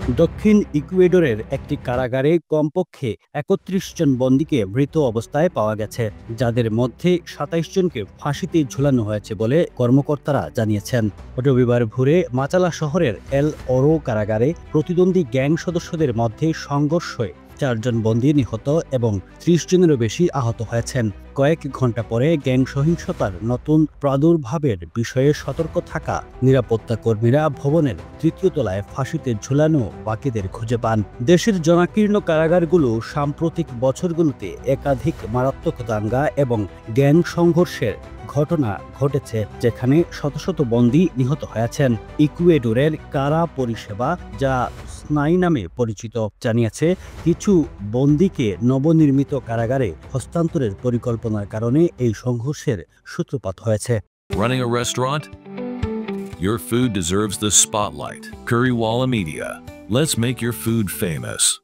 দক্ষিণ ইকুয়েডরের একটি কারাগারে কমপক্ষে ৩১ জন বন্দীকে মৃত অবস্থায় পাওয়া গেছে, যাদের মধ্যে ২৭ জনকে ফাঁসিতে ঝুলানো হয়েছে বলে কর্মকর্তারা জানিয়েছেন। রবিবার ভোরে মাচালা শহরের এল ওরো কারাগারে প্রতিদ্বন্দ্বী গ্যাং সদস্যদের মধ্যে সংঘর্ষ হয়ে ৪ জন বন্দী নিহত এবং ৩০ জনেরও বেশি আহত হয়েছেন। কয়েক ঘণ্টা পরে গ্যাং সহিংসতার নতুন প্রাদুর্ভাবের বিষয়ে সতর্ক থাকা নিরাপত্তা কর্মীরা ভবনের ৩য় তলায় ফাঁসিতে ঝুলানো বাকিদের খুঁজে পান। দেশের জনাকীর্ণ কারাগারগুলো সাম্প্রতিক বছরগুলোতে একাধিক মারাত্মক দাঙ্গা এবং গ্যাং সংঘর্ষের ঘটনা ঘটেছে, যেখানে শত শত বন্দী নিহত হয়েছেন। ইকুয়েডরের কারা পরিষেবা, যা স্নাই নামে পরিচিত, জানিয়েছে কিছু বন্দীকে নবনির্মিত কারাগারে হস্তান্তরের পরিকল্পনার কারণে এই সংঘর্ষের সূত্রপাত হয়েছে। Running a restaurant? Your food deserves the spotlight. Currywalla Media. Let's make your food famous.